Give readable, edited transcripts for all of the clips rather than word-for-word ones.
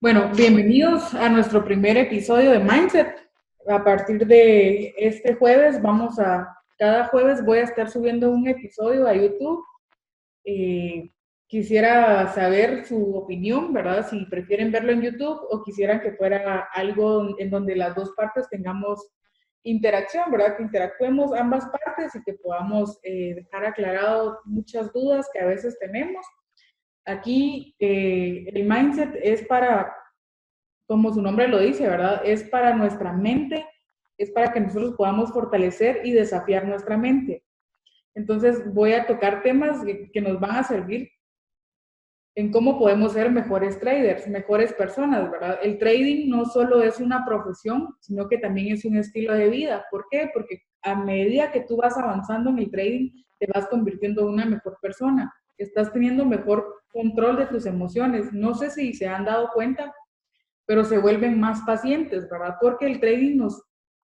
Bueno, bienvenidos a nuestro primer episodio de Mindset. A partir de este jueves, cada jueves voy a estar subiendo un episodio a YouTube. Eh, Quisiera saber su opinión, ¿verdad? Si prefieren verlo en YouTube o quisieran que fuera algo en donde las dos partes tengamos interacción, ¿verdad? Que interactuemos ambas partes y que podamos dejar aclarado muchas dudas que a veces tenemos. Aquí el mindset es para, como su nombre lo dice, ¿verdad? Es para nuestra mente, es para que nosotros podamos fortalecer y desafiar nuestra mente. Entonces voy a tocar temas que nos van a servir en cómo podemos ser mejores traders, mejores personas, ¿verdad? El trading no solo es una profesión, sino que también es un estilo de vida. ¿Por qué? Porque a medida que tú vas avanzando en el trading, te vas convirtiendo en una mejor persona. Estás teniendo mejor control de tus emociones. No sé si se han dado cuenta, pero se vuelven más pacientes, ¿verdad? Porque el trading nos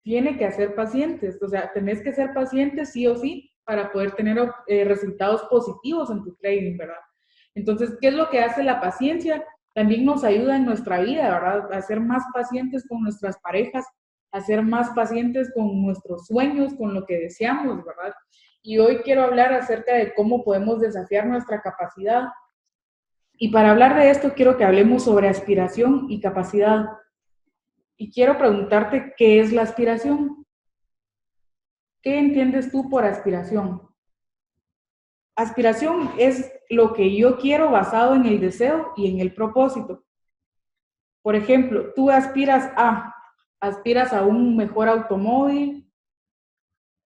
tiene que hacer pacientes, o sea, tenés que ser pacientes sí o sí para poder tener resultados positivos en tu trading, ¿verdad? Entonces, ¿qué es lo que hace la paciencia? También nos ayuda en nuestra vida, ¿verdad? A ser más pacientes con nuestras parejas, a ser más pacientes con nuestros sueños, con lo que deseamos, ¿verdad? Y hoy quiero hablar acerca de cómo podemos desafiar nuestra capacidad. Y para hablar de esto, quiero que hablemos sobre aspiración y capacidad. Y quiero preguntarte, ¿qué es la aspiración? ¿Qué entiendes tú por aspiración? Aspiración es lo que yo quiero basado en el deseo y en el propósito. Por ejemplo, tú aspiras a un mejor automóvil,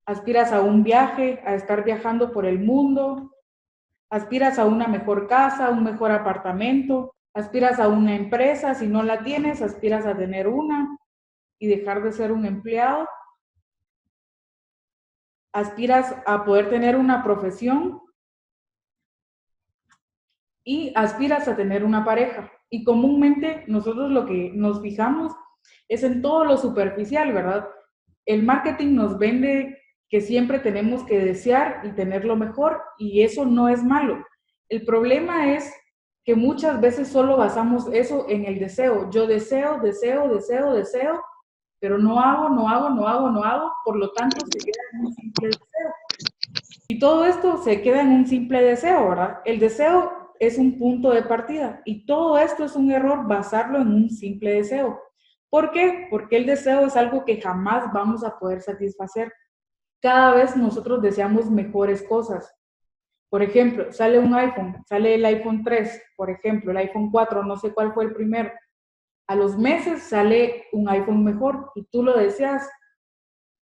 aspiras a un viaje, a estar viajando por el mundo, aspiras a una mejor casa, un mejor apartamento, aspiras a una empresa, si no la tienes, aspiras a tener una y dejar de ser un empleado, aspiras a poder tener una profesión y aspiras a tener una pareja. Y comúnmente nosotros lo que nos fijamos es en todo lo superficial, ¿verdad? El marketing nos vende que siempre tenemos que desear y tener lo mejor, y eso no es malo. El problema es que muchas veces solo basamos eso en el deseo. Yo deseo, deseo, deseo, deseo, pero no hago, no hago, no hago, no hago, por lo tanto se queda en un simple deseo. Y todo esto se queda en un simple deseo, ¿verdad? El deseo es un punto de partida y todo esto es un error basarlo en un simple deseo. ¿Por qué? Porque el deseo es algo que jamás vamos a poder satisfacer. Cada vez nosotros deseamos mejores cosas. Por ejemplo, sale un iPhone, sale el iPhone 3, por ejemplo, el iPhone 4, no sé cuál fue el primero. A los meses sale un iPhone mejor y tú lo deseas.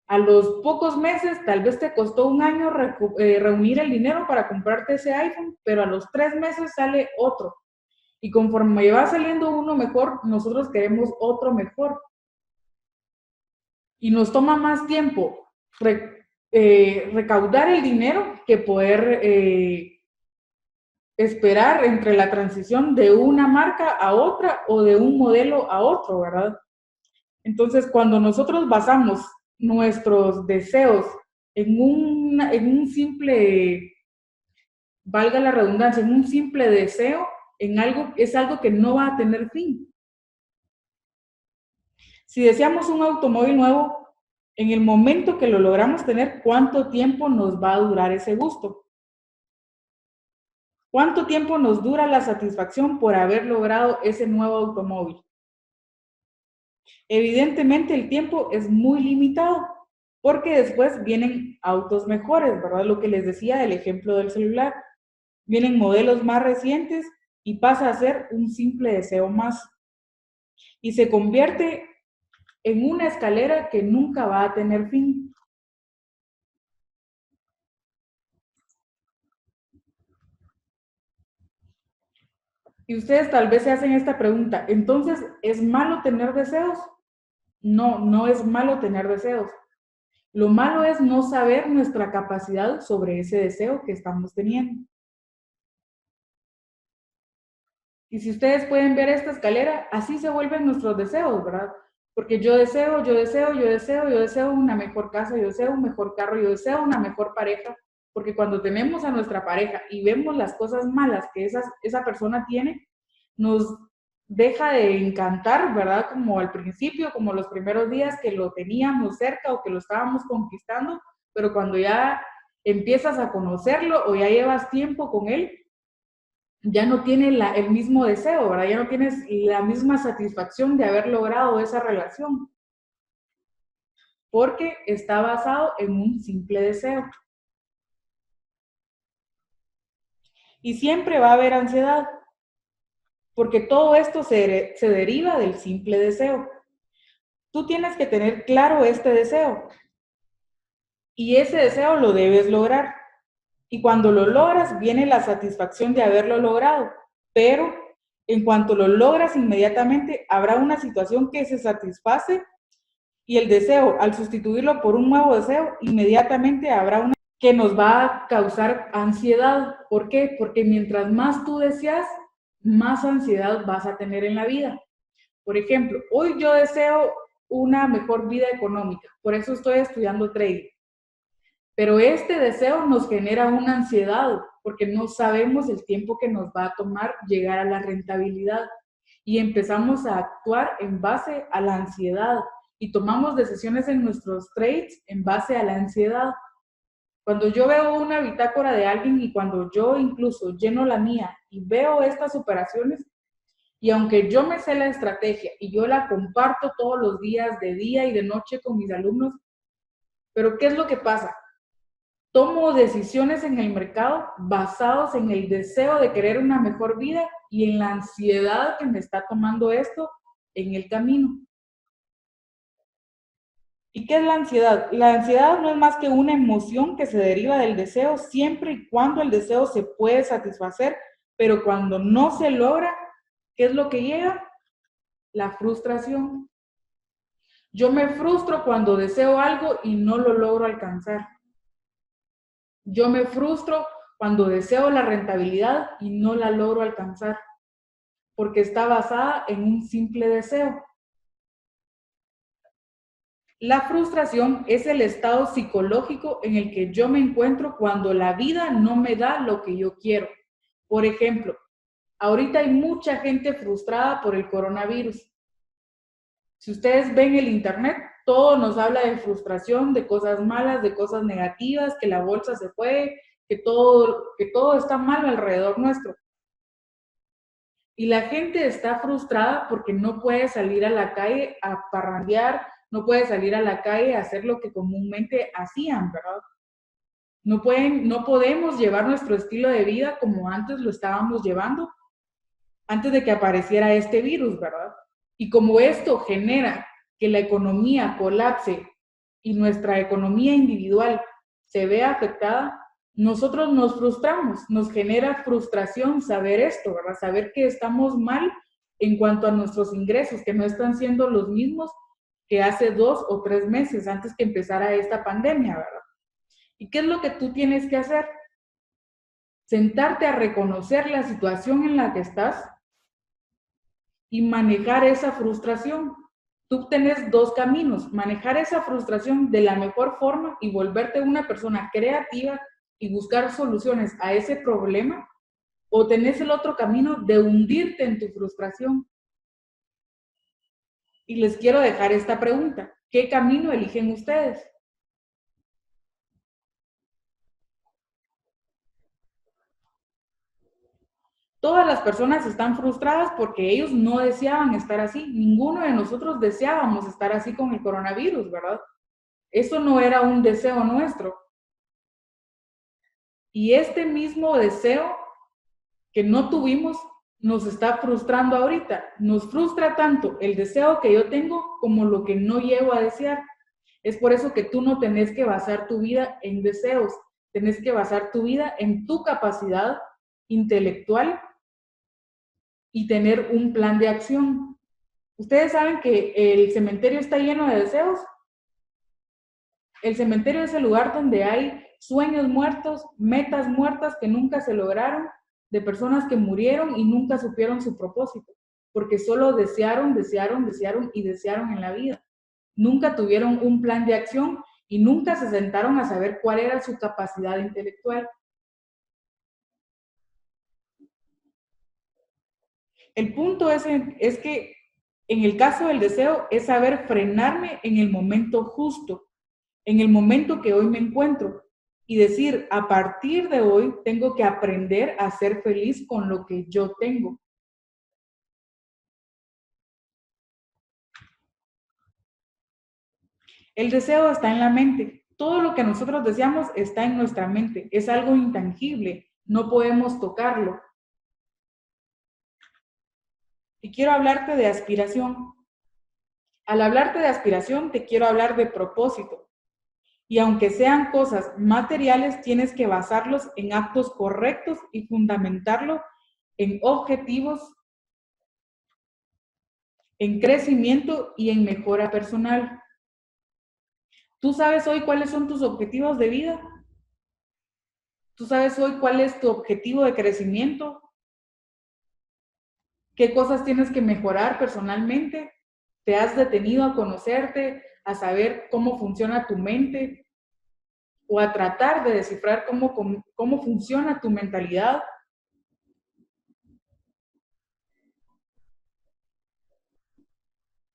A los pocos meses, tal vez te costó un año reunir el dinero para comprarte ese iPhone, pero a los 3 meses sale otro. Y conforme va saliendo uno mejor, nosotros queremos otro mejor. Y nos toma más tiempo recaudar el dinero que poder esperar entre la transición de una marca a otra o de un modelo a otro, ¿verdad? Entonces, cuando nosotros basamos nuestros deseos en un simple, valga la redundancia, en un simple deseo, es algo que no va a tener fin. Si deseamos un automóvil nuevo, en el momento que lo logramos tener, ¿cuánto tiempo nos va a durar ese gusto? ¿Cuánto tiempo nos dura la satisfacción por haber logrado ese nuevo automóvil? Evidentemente el tiempo es muy limitado, porque después vienen autos mejores, ¿verdad? Lo que les decía del ejemplo del celular. Vienen modelos más recientes y pasa a ser un simple deseo más. Y se convierte en una escalera que nunca va a tener fin. Y ustedes tal vez se hacen esta pregunta, entonces, ¿es malo tener deseos? No, no es malo tener deseos. Lo malo es no saber nuestra capacidad sobre ese deseo que estamos teniendo. Y si ustedes pueden ver esta escalera, así se vuelven nuestros deseos, ¿verdad? Porque yo deseo, yo deseo, yo deseo, yo deseo una mejor casa, yo deseo un mejor carro, yo deseo una mejor pareja, porque cuando tenemos a nuestra pareja y vemos las cosas malas que esa persona tiene, nos deja de encantar, ¿verdad? Como al principio, como los primeros días que lo teníamos cerca o que lo estábamos conquistando, pero cuando ya empiezas a conocerlo o ya llevas tiempo con él, ya no tiene el mismo deseo, ¿verdad? Ya no tienes la misma satisfacción de haber logrado esa relación, porque está basado en un simple deseo. Y siempre va a haber ansiedad, porque todo esto se deriva del simple deseo. Tú tienes que tener claro este deseo y ese deseo lo debes lograr. Y cuando lo logras, viene la satisfacción de haberlo logrado. Pero en cuanto lo logras, inmediatamente habrá una situación que se satisface y el deseo, al sustituirlo por un nuevo deseo, inmediatamente habrá una que nos va a causar ansiedad. ¿Por qué? Porque mientras más tú deseas, más ansiedad vas a tener en la vida. Por ejemplo, hoy yo deseo una mejor vida económica, por eso estoy estudiando trading. Pero este deseo nos genera una ansiedad porque no sabemos el tiempo que nos va a tomar llegar a la rentabilidad y empezamos a actuar en base a la ansiedad y tomamos decisiones en nuestros trades en base a la ansiedad. Cuando yo veo una bitácora de alguien y cuando yo incluso lleno la mía y veo estas operaciones, y aunque yo me sé la estrategia y yo la comparto todos los días, de día y de noche con mis alumnos, pero ¿qué es lo que pasa? Tomo decisiones en el mercado basados en el deseo de querer una mejor vida y en la ansiedad que me está tomando esto en el camino. ¿Y qué es la ansiedad? La ansiedad no es más que una emoción que se deriva del deseo siempre y cuando el deseo se puede satisfacer, pero cuando no se logra, ¿qué es lo que llega? La frustración. Yo me frustro cuando deseo algo y no lo logro alcanzar. Yo me frustro cuando deseo la rentabilidad y no la logro alcanzar, porque está basada en un simple deseo. La frustración es el estado psicológico en el que yo me encuentro cuando la vida no me da lo que yo quiero. Por ejemplo, ahorita hay mucha gente frustrada por el coronavirus. Si ustedes ven el internet, todo nos habla de frustración, de cosas malas, de cosas negativas, que la bolsa se fue, que todo está mal alrededor nuestro. Y la gente está frustrada porque no puede salir a la calle a parrandear, no puede salir a la calle a hacer lo que comúnmente hacían, ¿verdad? No podemos llevar nuestro estilo de vida como antes lo estábamos llevando, antes de que apareciera este virus, ¿verdad? Y como esto genera que la economía colapse y nuestra economía individual se vea afectada, nosotros nos frustramos, nos genera frustración saber esto, ¿verdad? Saber que estamos mal en cuanto a nuestros ingresos, que no están siendo los mismos que hace 2 o 3 meses antes que empezara esta pandemia, ¿verdad? ¿Y qué es lo que tú tienes que hacer? Sentarte a reconocer la situación en la que estás y manejar esa frustración. Tú tienes dos caminos: manejar esa frustración de la mejor forma y volverte una persona creativa y buscar soluciones a ese problema, o tenés el otro camino de hundirte en tu frustración. Y les quiero dejar esta pregunta: ¿qué camino eligen ustedes? Todas las personas están frustradas porque ellos no deseaban estar así. Ninguno de nosotros deseábamos estar así con el coronavirus, ¿verdad? Eso no era un deseo nuestro. Y este mismo deseo que no tuvimos nos está frustrando ahorita. Nos frustra tanto el deseo que yo tengo como lo que no llego a desear. Es por eso que tú no tenés que basar tu vida en deseos, tenés que basar tu vida en tu capacidad intelectual y tener un plan de acción. Ustedes saben que el cementerio está lleno de deseos. El cementerio es el lugar donde hay sueños muertos, metas muertas que nunca se lograron, de personas que murieron y nunca supieron su propósito, porque solo desearon, desearon, desearon y desearon en la vida. Nunca tuvieron un plan de acción y nunca se sentaron a saber cuál era su capacidad intelectual. El punto es que en el caso del deseo es saber frenarme en el momento justo, en el momento que hoy me encuentro y decir, a partir de hoy tengo que aprender a ser feliz con lo que yo tengo. El deseo está en la mente. Todo lo que nosotros deseamos está en nuestra mente. Es algo intangible. No podemos tocarlo. Y quiero hablarte de aspiración. Al hablarte de aspiración, te quiero hablar de propósito. Y aunque sean cosas materiales, tienes que basarlos en actos correctos y fundamentarlo en objetivos, en crecimiento y en mejora personal. ¿Tú sabes hoy cuáles son tus objetivos de vida? ¿Tú sabes hoy cuál es tu objetivo de crecimiento? ¿Qué cosas tienes que mejorar personalmente? ¿Te has detenido a conocerte, a saber cómo funciona tu mente o a tratar de descifrar cómo funciona tu mentalidad?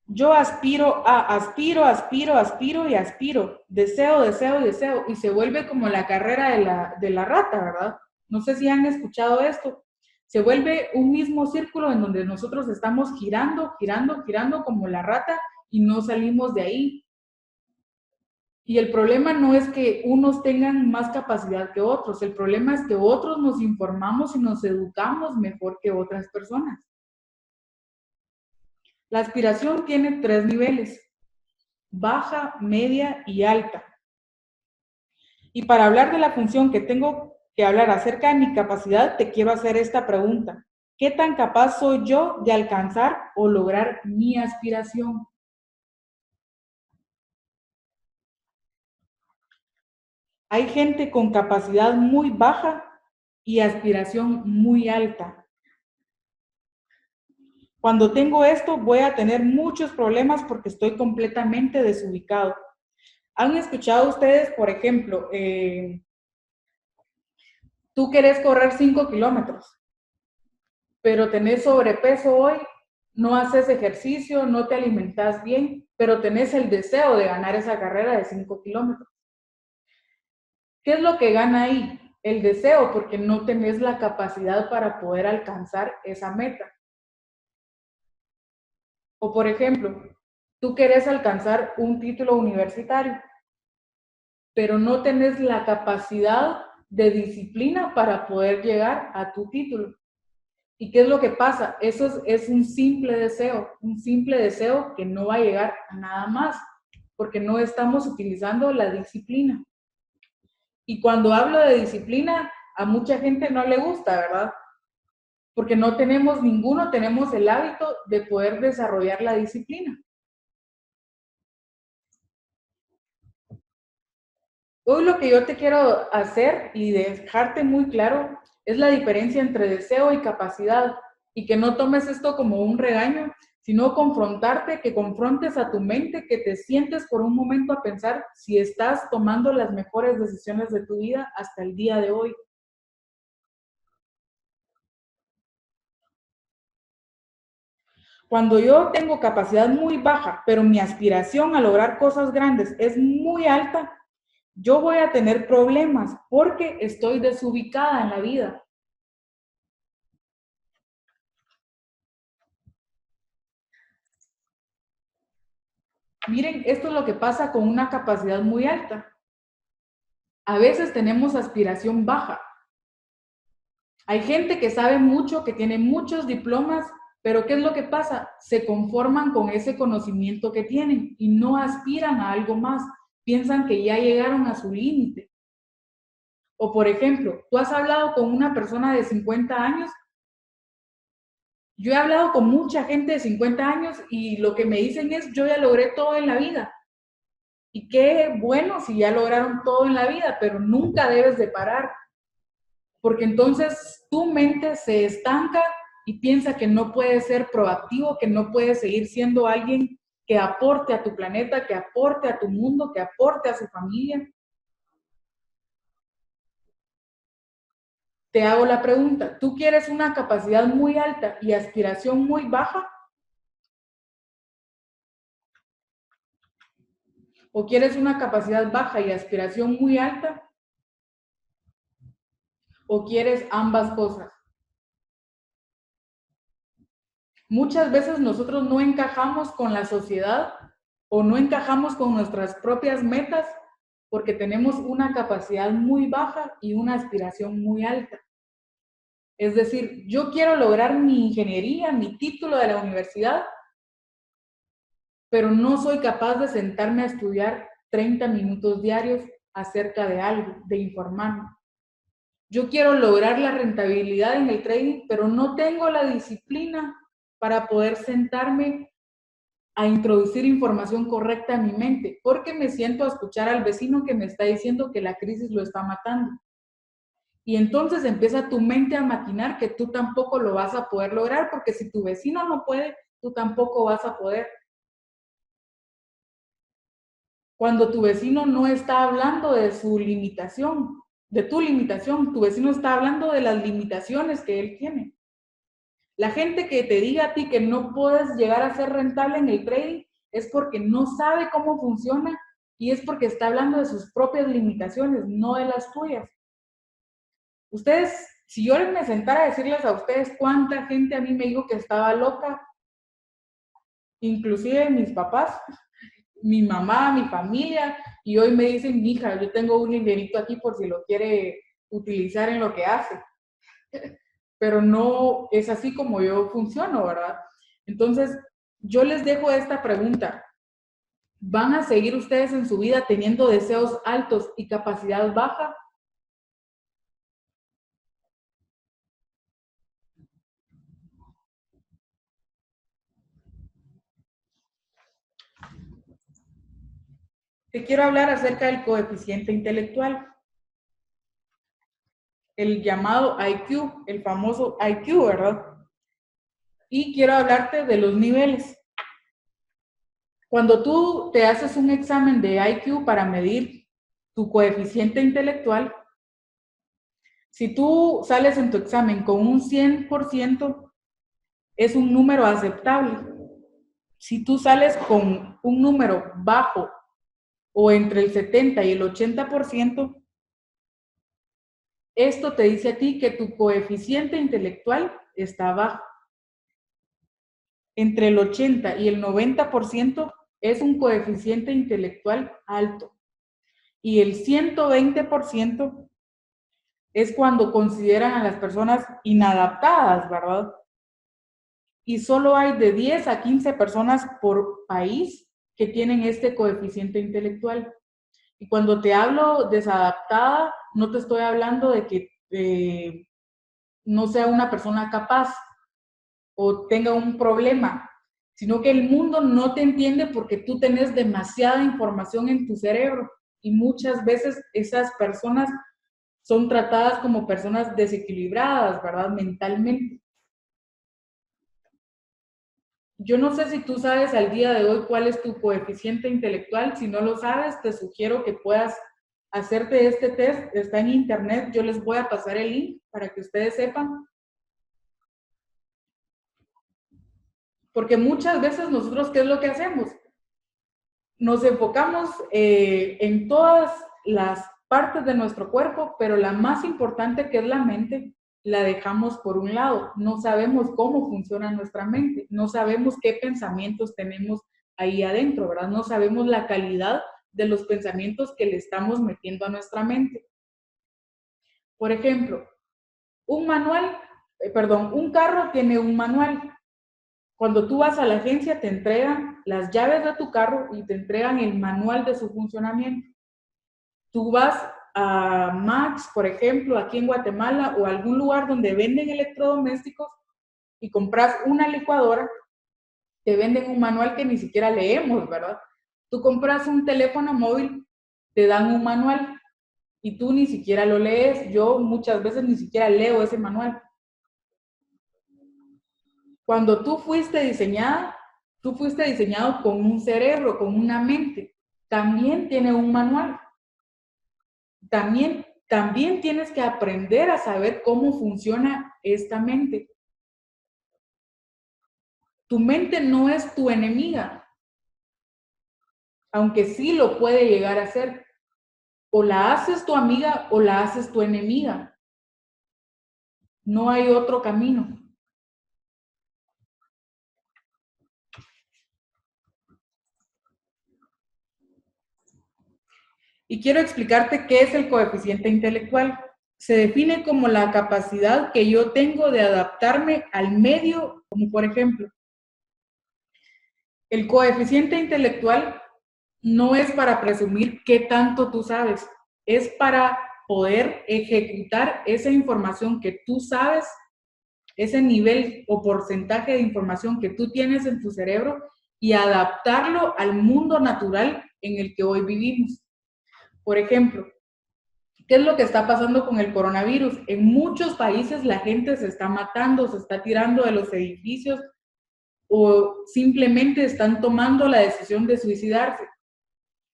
Yo aspiro y aspiro, deseo, deseo y deseo, y se vuelve como la carrera de la rata, ¿verdad? No sé si han escuchado esto. Se vuelve un mismo círculo en donde nosotros estamos girando, girando, girando como la rata y no salimos de ahí. Y el problema no es que unos tengan más capacidad que otros, el problema es que otros nos informamos y nos educamos mejor que otras personas. La aspiración tiene 3 niveles: baja, media y alta. Y para hablar de la función que tengo que hablar acerca de mi capacidad, te quiero hacer esta pregunta. ¿Qué tan capaz soy yo de alcanzar o lograr mi aspiración? Hay gente con capacidad muy baja y aspiración muy alta. Cuando tengo esto, voy a tener muchos problemas porque estoy completamente desubicado. ¿Han escuchado ustedes, por ejemplo, tú querés correr 5 kilómetros, pero tenés sobrepeso hoy, no haces ejercicio, no te alimentas bien, pero tenés el deseo de ganar esa carrera de 5 kilómetros? ¿Qué es lo que gana ahí? El deseo, porque no tenés la capacidad para poder alcanzar esa meta. O por ejemplo, tú querés alcanzar un título universitario, pero no tenés la capacidad de disciplina para poder llegar a tu título. ¿Y qué es lo que pasa? Eso es un simple deseo que no va a llegar a nada más, porque no estamos utilizando la disciplina. Y cuando hablo de disciplina, a mucha gente no le gusta, ¿verdad? Porque no tenemos ninguno, tenemos el hábito de poder desarrollar la disciplina. Hoy lo que yo te quiero hacer y dejarte muy claro es la diferencia entre deseo y capacidad, y que no tomes esto como un regaño, sino confrontarte, que confrontes a tu mente, que te sientes por un momento a pensar si estás tomando las mejores decisiones de tu vida hasta el día de hoy. Cuando yo tengo capacidad muy baja, pero mi aspiración a lograr cosas grandes es muy alta, yo voy a tener problemas porque estoy desubicada en la vida. Miren, esto es lo que pasa con una capacidad muy alta. A veces tenemos aspiración baja. Hay gente que sabe mucho, que tiene muchos diplomas, pero ¿qué es lo que pasa? Se conforman con ese conocimiento que tienen y no aspiran a algo más. Piensan que ya llegaron a su límite. O por ejemplo, tú has hablado con una persona de 50 años. Yo he hablado con mucha gente de 50 años y lo que me dicen es, yo ya logré todo en la vida. Y qué bueno si ya lograron todo en la vida, pero nunca debes de parar, porque entonces tu mente se estanca y piensa que no puede ser proactivo, que no puede seguir siendo alguien que aporte a tu planeta, que aporte a tu mundo, que aporte a su familia. te hago la pregunta, ¿tú quieres una capacidad muy alta y aspiración muy baja? ¿O quieres una capacidad baja y aspiración muy alta? ¿O quieres ambas cosas? Muchas veces nosotros no encajamos con la sociedad o no encajamos con nuestras propias metas porque tenemos una capacidad muy baja y una aspiración muy alta. Es decir, yo quiero lograr mi ingeniería, mi título de la universidad, pero no soy capaz de sentarme a estudiar 30 minutos diarios acerca de algo, de informarme. Yo quiero lograr la rentabilidad en el trading, pero no tengo la disciplina para poder sentarme a introducir información correcta en mi mente, porque me siento a escuchar al vecino que me está diciendo que la crisis lo está matando. Y entonces empieza tu mente a maquinar que tú tampoco lo vas a poder lograr, porque si tu vecino no puede, tú tampoco vas a poder. Cuando tu vecino no está hablando de su limitación, de tu limitación, tu vecino está hablando de las limitaciones que él tiene. La gente que te diga a ti que no puedes llegar a ser rentable en el trading es porque no sabe cómo funciona y es porque está hablando de sus propias limitaciones, no de las tuyas. Ustedes, si yo me sentara a decirles a ustedes cuánta gente a mí me dijo que estaba loca, inclusive mis papás, mi mamá, mi familia, y hoy me dicen, mija, yo tengo un dinerito aquí por si lo quiere utilizar en lo que hace. Pero no es así como yo funciono, ¿verdad? Entonces, yo les dejo esta pregunta. ¿Van a seguir ustedes en su vida teniendo deseos altos y capacidad baja? Te quiero hablar acerca del coeficiente intelectual, el llamado IQ, el famoso IQ, ¿verdad? Y quiero hablarte de los niveles. Cuando tú te haces un examen de IQ para medir tu coeficiente intelectual, si tú sales en tu examen con un 100%, es un número aceptable. Si tú sales con un número bajo o entre el 70 y el 80%, esto te dice a ti que tu coeficiente intelectual está bajo. Entre el 80 y el 90% es un coeficiente intelectual alto. Y el 120% es cuando consideran a las personas inadaptadas, ¿verdad? Y solo hay de 10 a 15 personas por país que tienen este coeficiente intelectual. Y cuando te hablo desadaptada, no te estoy hablando de que no sea una persona capaz o tenga un problema, sino que el mundo no te entiende porque tú tenés demasiada información en tu cerebro y muchas veces esas personas son tratadas como personas desequilibradas, ¿verdad? Mentalmente. Yo no sé si tú sabes al día de hoy cuál es tu coeficiente intelectual. Si no lo sabes, te sugiero que puedas hacerte este test. Está en internet. Yo les voy a pasar el link para que ustedes sepan. Porque muchas veces nosotros, ¿qué es lo que hacemos? Nos enfocamos en todas las partes de nuestro cuerpo, pero la más importante, que es la mente, la dejamos por un lado. No sabemos cómo funciona nuestra mente, no sabemos qué pensamientos tenemos ahí adentro, ¿verdad? No sabemos la calidad de los pensamientos que le estamos metiendo a nuestra mente. Por ejemplo, un carro tiene un manual. Cuando tú vas a la agencia, te entregan las llaves de tu carro y te entregan el manual de su funcionamiento. Tú vas a Max, por ejemplo, aquí en Guatemala, o a algún lugar donde venden electrodomésticos y compras una licuadora, te venden un manual que ni siquiera leemos, ¿verdad? Tú compras un teléfono móvil, te dan un manual y tú ni siquiera lo lees. Yo muchas veces ni siquiera leo ese manual. Cuando tú fuiste diseñado con un cerebro, con una mente. También tiene un manual. También también tienes que aprender a saber cómo funciona esta mente. Tu mente no es tu enemiga, aunque sí lo puede llegar a ser. O la haces tu amiga o la haces tu enemiga. No hay otro camino. Y quiero explicarte qué es el coeficiente intelectual. Se define como la capacidad que yo tengo de adaptarme al medio, como por ejemplo, el coeficiente intelectual no es para presumir qué tanto tú sabes, es para poder ejecutar esa información que tú sabes, ese nivel o porcentaje de información que tú tienes en tu cerebro y adaptarlo al mundo natural en el que hoy vivimos. Por ejemplo, ¿qué es lo que está pasando con el coronavirus? En muchos países la gente se está matando, se está tirando de los edificios o simplemente están tomando la decisión de suicidarse.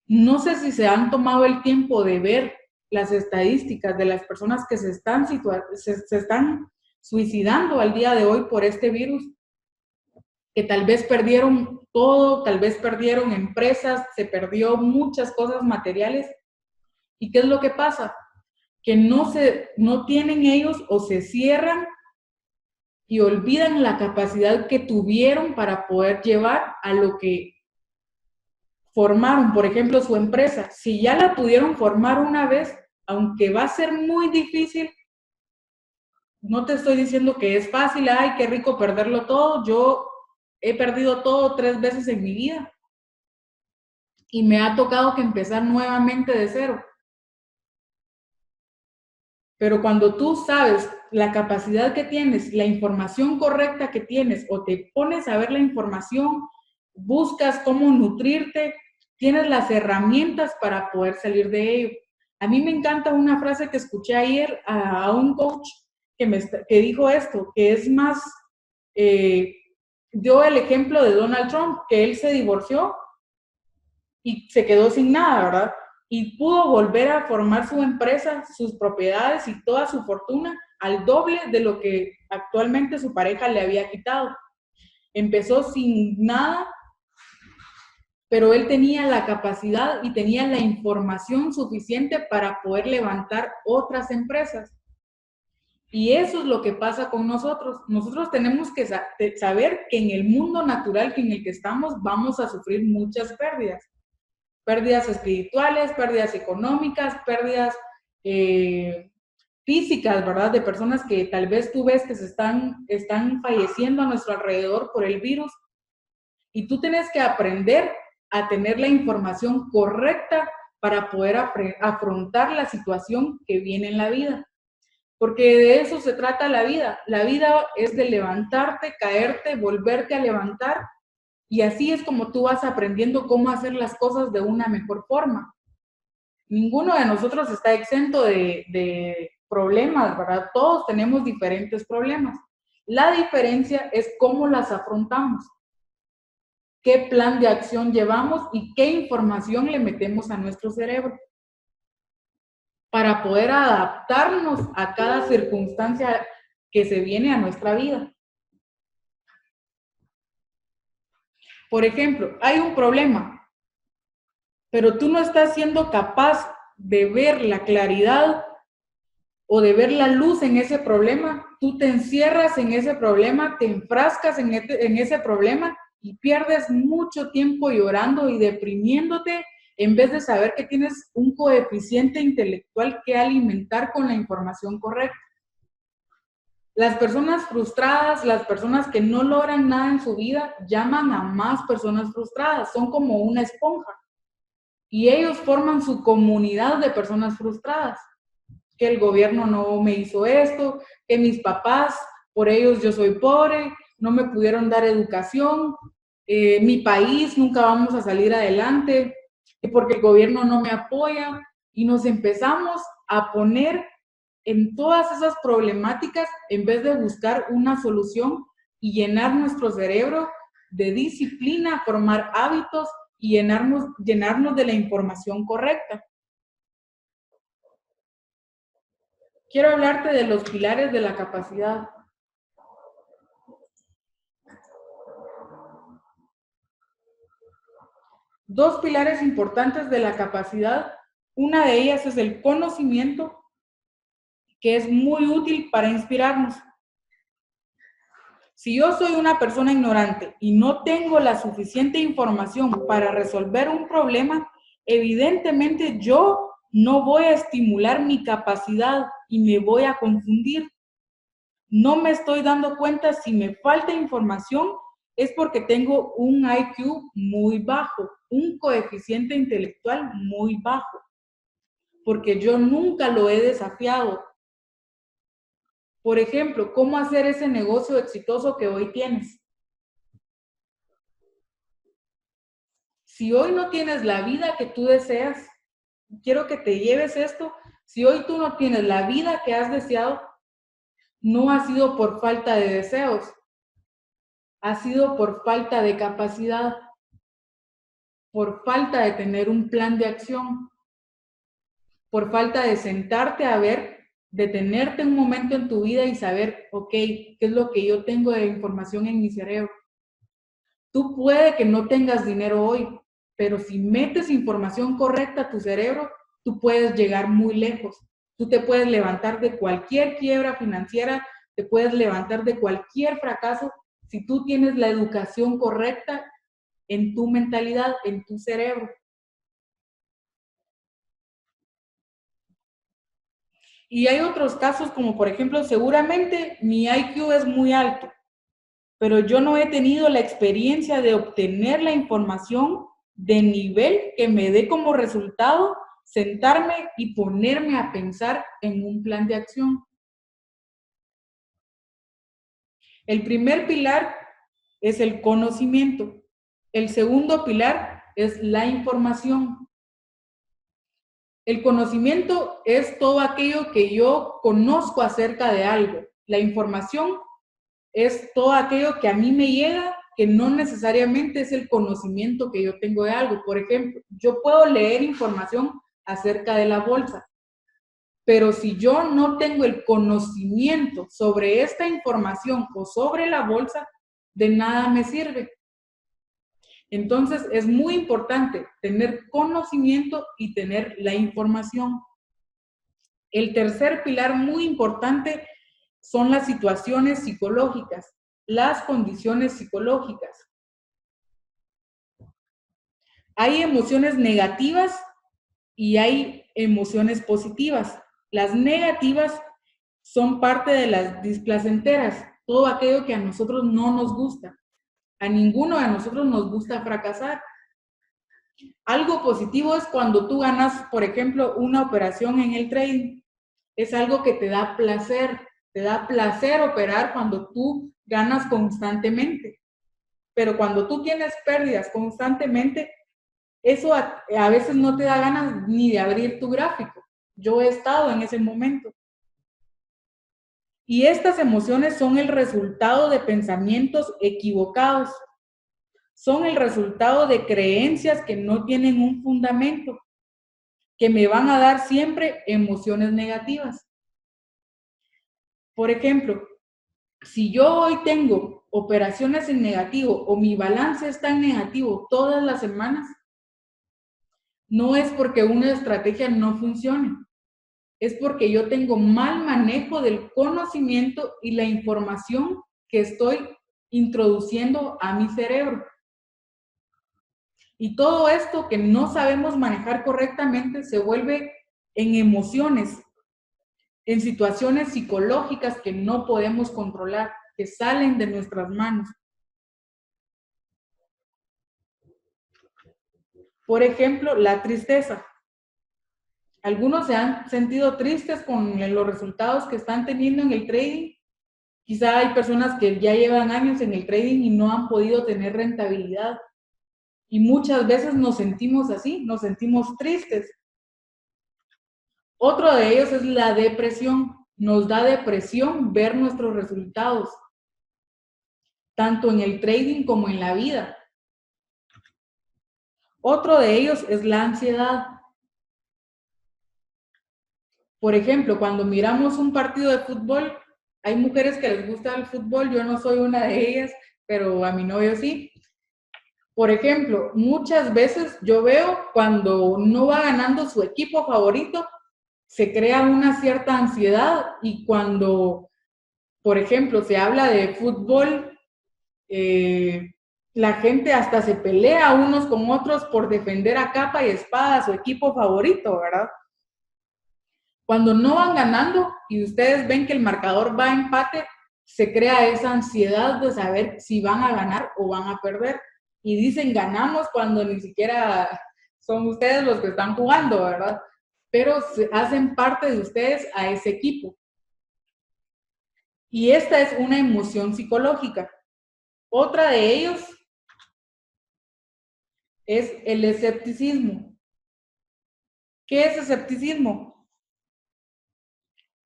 No sé si se han tomado el tiempo de ver las estadísticas de las personas que se están suicidando al día de hoy por este virus, que tal vez perdieron todo, tal vez perdieron empresas, se perdió muchas cosas materiales. ¿Y qué es lo que pasa? Que no tienen ellos o se cierran y olvidan la capacidad que tuvieron para poder llevar a lo que formaron, por ejemplo, su empresa. Si ya la pudieron formar una vez, aunque va a ser muy difícil, no te estoy diciendo que es fácil, ay, qué rico perderlo todo. Yo he perdido todo 3 veces en mi vida y me ha tocado que empezar nuevamente de cero. Pero cuando tú sabes la capacidad que tienes, la información correcta que tienes, o te pones a ver la información, buscas cómo nutrirte, tienes las herramientas para poder salir de ello. A mí me encanta una frase que escuché ayer a un coach que dijo esto, que es más, dio el ejemplo de Donald Trump, que él se divorció y se quedó sin nada, ¿verdad? Y pudo volver a formar su empresa, sus propiedades y toda su fortuna al doble de lo que actualmente su pareja le había quitado. Empezó sin nada, pero él tenía la capacidad y tenía la información suficiente para poder levantar otras empresas. Y eso es lo que pasa con nosotros. Nosotros tenemos que saber que en el mundo natural en el que estamos vamos a sufrir muchas pérdidas. Pérdidas espirituales, pérdidas económicas, pérdidas físicas, ¿verdad? De personas que tal vez tú ves que están falleciendo a nuestro alrededor por el virus. Y tú tienes que aprender a tener la información correcta para poder afrontar la situación que viene en la vida. Porque de eso se trata la vida. La vida es de levantarte, caerte, volverte a levantar. Y así es como tú vas aprendiendo cómo hacer las cosas de una mejor forma. Ninguno de nosotros está exento de problemas, ¿verdad? Todos tenemos diferentes problemas. La diferencia es cómo las afrontamos, qué plan de acción llevamos y qué información le metemos a nuestro cerebro para poder adaptarnos a cada circunstancia que se viene a nuestra vida. Por ejemplo, hay un problema, pero tú no estás siendo capaz de ver la claridad o de ver la luz en ese problema, tú te encierras en ese problema, te enfrascas en ese problema y pierdes mucho tiempo llorando y deprimiéndote en vez de saber que tienes un coeficiente intelectual que alimentar con la información correcta. Las personas frustradas, las personas que no logran nada en su vida, llaman a más personas frustradas, son como una esponja. Y ellos forman su comunidad de personas frustradas. Que el gobierno no me hizo esto, que mis papás, por ellos yo soy pobre, no me pudieron dar educación, mi país nunca vamos a salir adelante, porque el gobierno no me apoya, y nos empezamos a poner en todas esas problemáticas en vez de buscar una solución y llenar nuestro cerebro de disciplina, formar hábitos y llenarnos de la información correcta. quiero hablarte de los pilares de la capacidad. Dos pilares importantes de la capacidad. Una de ellas es el conocimiento, que es muy útil para inspirarnos. Si yo soy una persona ignorante y no tengo la suficiente información para resolver un problema, evidentemente yo no voy a estimular mi capacidad y me voy a confundir. No me estoy dando cuenta si me falta información es porque tengo un IQ muy bajo, un coeficiente intelectual muy bajo, porque yo nunca lo he desafiado. Por ejemplo, ¿cómo hacer ese negocio exitoso que hoy tienes? Si hoy no tienes la vida que tú deseas, quiero que te lleves esto, si hoy tú no tienes la vida que has deseado, no ha sido por falta de deseos, ha sido por falta de capacidad, por falta de tener un plan de acción, por falta de sentarte a ver, detenerte un momento en tu vida y saber, ok, ¿qué es lo que yo tengo de información en mi cerebro? Tú puede que no tengas dinero hoy, pero si metes información correcta a tu cerebro, tú puedes llegar muy lejos. Tú te puedes levantar de cualquier quiebra financiera, te puedes levantar de cualquier fracaso si tú tienes la educación correcta en tu mentalidad, en tu cerebro. Y hay otros casos como por ejemplo, seguramente mi IQ es muy alto, pero yo no he tenido la experiencia de obtener la información de nivel que me dé como resultado sentarme y ponerme a pensar en un plan de acción. El primer pilar es el conocimiento. El segundo pilar es la información. El conocimiento es todo aquello que yo conozco acerca de algo. La información es todo aquello que a mí me llega, que no necesariamente es el conocimiento que yo tengo de algo. Por ejemplo, yo puedo leer información acerca de la bolsa, pero si yo no tengo el conocimiento sobre esta información o sobre la bolsa, de nada me sirve. Entonces, es muy importante tener conocimiento y tener la información. El tercer pilar muy importante son las situaciones psicológicas, las condiciones psicológicas. Hay emociones negativas y hay emociones positivas. Las negativas son parte de las displacenteras, todo aquello que a nosotros no nos gusta. A ninguno de nosotros nos gusta fracasar. Algo positivo es cuando tú ganas, por ejemplo, una operación en el trading. Es algo que te da placer. Te da placer operar cuando tú ganas constantemente. Pero cuando tú tienes pérdidas constantemente, eso a veces no te da ganas ni de abrir tu gráfico. Yo he estado en ese momento. Y estas emociones son el resultado de pensamientos equivocados. Son el resultado de creencias que no tienen un fundamento, que me van a dar siempre emociones negativas. Por ejemplo, si yo hoy tengo operaciones en negativo o mi balance está en negativo todas las semanas, no es porque una estrategia no funcione, es porque yo tengo mal manejo del conocimiento y la información que estoy introduciendo a mi cerebro. Y todo esto que no sabemos manejar correctamente se vuelve en emociones, en situaciones psicológicas que no podemos controlar, que salen de nuestras manos. Por ejemplo, la tristeza. Algunos se han sentido tristes con los resultados que están teniendo en el trading. Quizá hay personas que ya llevan años en el trading y no han podido tener rentabilidad. Y muchas veces nos sentimos así, nos sentimos tristes. Otro de ellos es la depresión. Nos da depresión ver nuestros resultados, tanto en el trading como en la vida. Otro de ellos es la ansiedad. Por ejemplo, cuando miramos un partido de fútbol, hay mujeres que les gusta el fútbol, yo no soy una de ellas, pero a mi novio sí. Por ejemplo, muchas veces yo veo cuando no va ganando su equipo favorito, se crea una cierta ansiedad y cuando, por ejemplo, se habla de fútbol, la gente hasta se pelea unos con otros por defender a capa y espada a su equipo favorito, ¿verdad? Cuando no van ganando y ustedes ven que el marcador va a empate, se crea esa ansiedad de saber si van a ganar o van a perder. Y dicen ganamos cuando ni siquiera son ustedes los que están jugando, ¿verdad? Pero hacen parte de ustedes a ese equipo. Y esta es una emoción psicológica. Otra de ellos es el escepticismo. ¿Qué es escepticismo?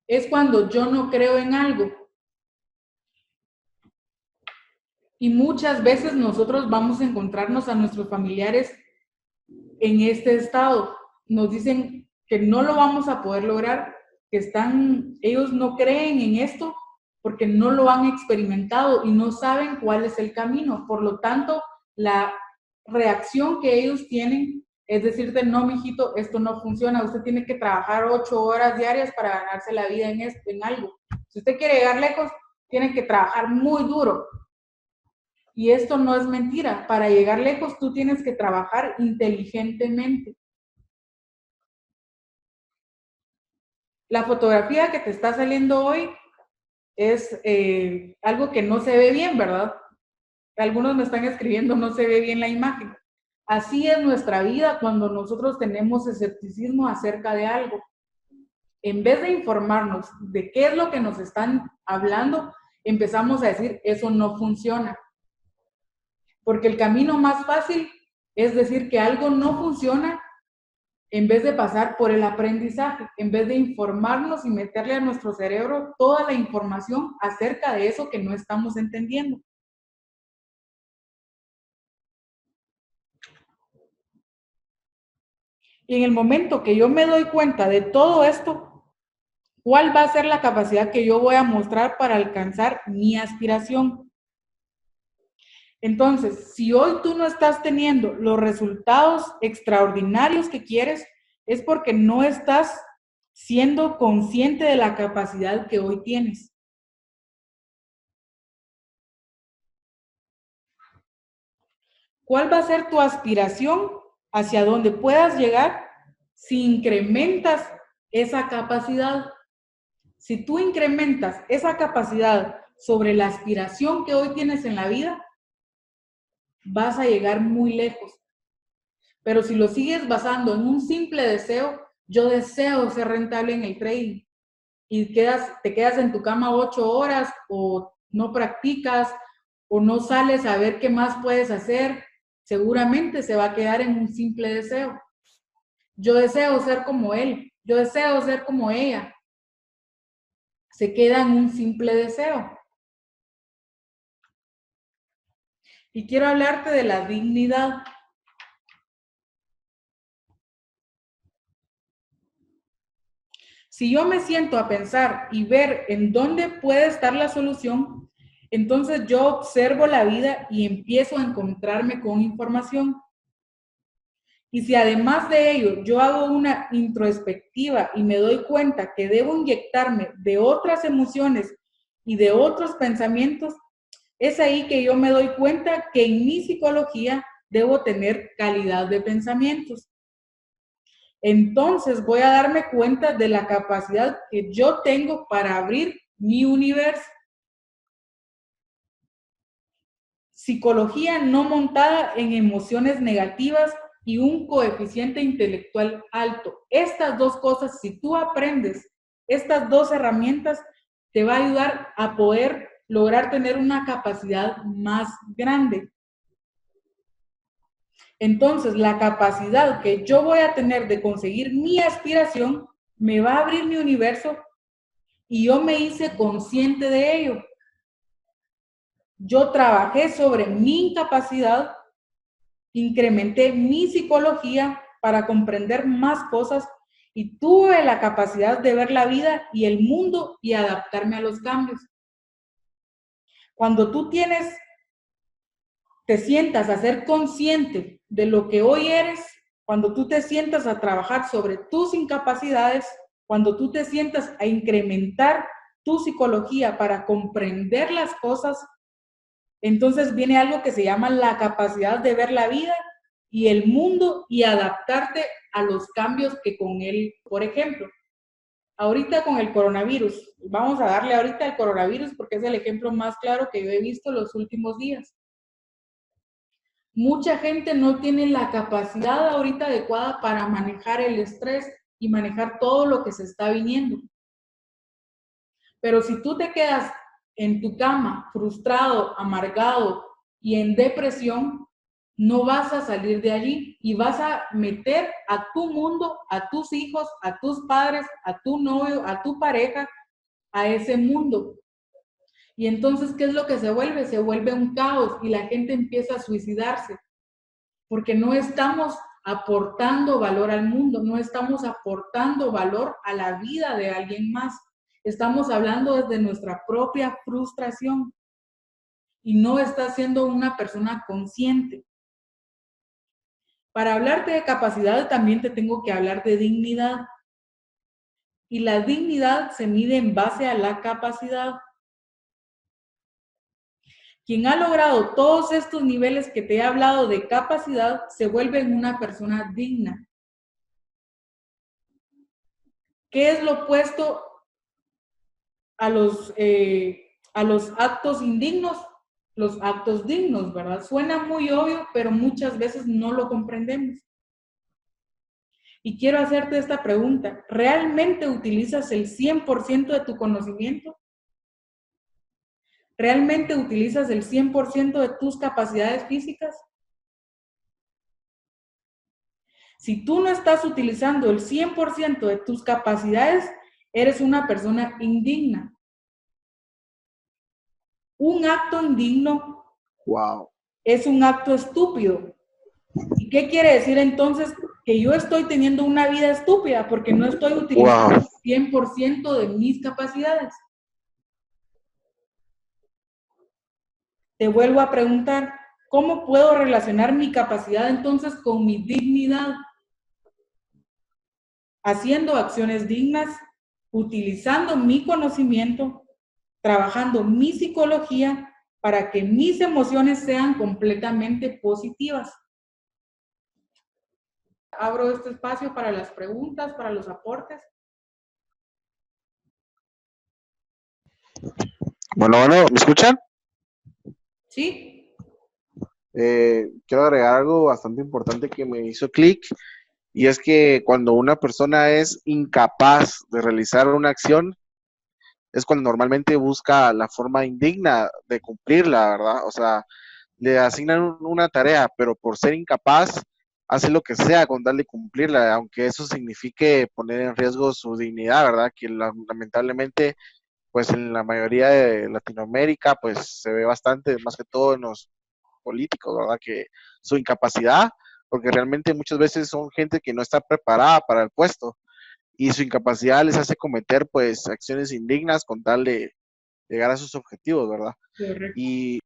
Es cuando yo no creo en algo. Y muchas veces nosotros vamos a encontrarnos a nuestros familiares en este estado. Nos dicen que no lo vamos a poder lograr, que ellos no creen en esto porque no lo han experimentado y no saben cuál es el camino. Por lo tanto, la reacción que ellos tienen es decirte, no, mijito, esto no funciona, usted tiene que trabajar 8 horas diarias para ganarse la vida en algo. Si usted quiere llegar lejos, tiene que trabajar muy duro. Y esto no es mentira. Para llegar lejos, tú tienes que trabajar inteligentemente. La fotografía que te está saliendo hoy es algo que no se ve bien, ¿verdad? Algunos me están escribiendo, no se ve bien la imagen. Así es nuestra vida cuando nosotros tenemos escepticismo acerca de algo. En vez de informarnos de qué es lo que nos están hablando, empezamos a decir, eso no funciona. Porque el camino más fácil es decir que algo no funciona en vez de pasar por el aprendizaje, en vez de informarnos y meterle a nuestro cerebro toda la información acerca de eso que no estamos entendiendo. Y en el momento que yo me doy cuenta de todo esto, ¿cuál va a ser la capacidad que yo voy a mostrar para alcanzar mi aspiración? Entonces, si hoy tú no estás teniendo los resultados extraordinarios que quieres, es porque no estás siendo consciente de la capacidad que hoy tienes. ¿Cuál va a ser tu aspiración hacia donde puedas llegar si incrementas esa capacidad? Si tú incrementas esa capacidad sobre la aspiración que hoy tienes en la vida, vas a llegar muy lejos. Pero si lo sigues basando en un simple deseo, yo deseo ser rentable en el trading, y te quedas en tu cama 8 horas o no practicas o no sales a ver qué más puedes hacer, seguramente se va a quedar en un simple deseo. Yo deseo ser como él, yo deseo ser como ella. Se queda en un simple deseo. Y quiero hablarte de la dignidad. Si yo me siento a pensar y ver en dónde puede estar la solución, entonces yo observo la vida y empiezo a encontrarme con información. Y si además de ello yo hago una introspectiva y me doy cuenta que debo inyectarme de otras emociones y de otros pensamientos, es ahí que yo me doy cuenta que en mi psicología debo tener calidad de pensamientos. Entonces voy a darme cuenta de la capacidad que yo tengo para abrir mi universo. Psicología no montada en emociones negativas y un coeficiente intelectual alto. Estas dos cosas, si tú aprendes estas dos herramientas, te va a ayudar a poder lograr tener una capacidad más grande. Entonces, la capacidad que yo voy a tener de conseguir mi aspiración me va a abrir mi universo y yo me hice consciente de ello. Yo trabajé sobre mi incapacidad, incrementé mi psicología para comprender más cosas y tuve la capacidad de ver la vida y el mundo y adaptarme a los cambios. Cuando tú te sientas a ser consciente de lo que hoy eres, cuando tú te sientas a trabajar sobre tus incapacidades, cuando tú te sientas a incrementar tu psicología para comprender las cosas, entonces viene algo que se llama la capacidad de ver la vida y el mundo y adaptarte a los cambios que con él, por ejemplo, ahorita con el coronavirus, vamos a darle ahorita al coronavirus porque es el ejemplo más claro que yo he visto los últimos días. Mucha gente no tiene la capacidad ahorita adecuada para manejar el estrés y manejar todo lo que se está viniendo. Pero si tú te quedas en tu cama frustrado, amargado y en depresión, no vas a salir de allí y vas a meter a tu mundo, a tus hijos, a tus padres, a tu novio, a tu pareja, a ese mundo. Y entonces, ¿qué es lo que se vuelve? Se vuelve un caos y la gente empieza a suicidarse porque no estamos aportando valor al mundo, no estamos aportando valor a la vida de alguien más. Estamos hablando desde nuestra propia frustración y no estás siendo una persona consciente. Para hablarte de capacidad también te tengo que hablar de dignidad. Y la dignidad se mide en base a la capacidad. Quien ha logrado todos estos niveles que te he hablado de capacidad se vuelve una persona digna. ¿Qué es lo opuesto a los actos indignos? Los actos dignos, ¿verdad? Suena muy obvio, pero muchas veces no lo comprendemos. Y quiero hacerte esta pregunta. ¿Realmente utilizas el 100% de tu conocimiento? ¿Realmente utilizas el 100% de tus capacidades físicas? Si tú no estás utilizando el 100% de tus capacidades, eres una persona indigna. Un acto indigno es un acto estúpido. ¿Y qué quiere decir entonces? Que yo estoy teniendo una vida estúpida porque no estoy utilizando el 100% de mis capacidades. Te vuelvo a preguntar, ¿cómo puedo relacionar mi capacidad entonces con mi dignidad? Haciendo acciones dignas, utilizando mi conocimiento, trabajando mi psicología para que mis emociones sean completamente positivas. Abro este espacio para las preguntas, para los aportes. Bueno, ¿me escuchan? ¿Sí? Quiero agregar algo bastante importante que me hizo clic, y es que cuando una persona es incapaz de realizar una acción, es cuando normalmente busca la forma indigna de cumplirla, ¿verdad? O sea, le asignan una tarea, pero por ser incapaz, hace lo que sea con darle cumplirla, aunque eso signifique poner en riesgo su dignidad, ¿verdad? Que lamentablemente, pues en la mayoría de Latinoamérica, pues se ve bastante, más que todo en los políticos, ¿verdad? Que su incapacidad, porque realmente muchas veces son gente que no está preparada para el puesto y su incapacidad les hace cometer pues acciones indignas con tal de llegar a sus objetivos, ¿verdad? Correcto. Y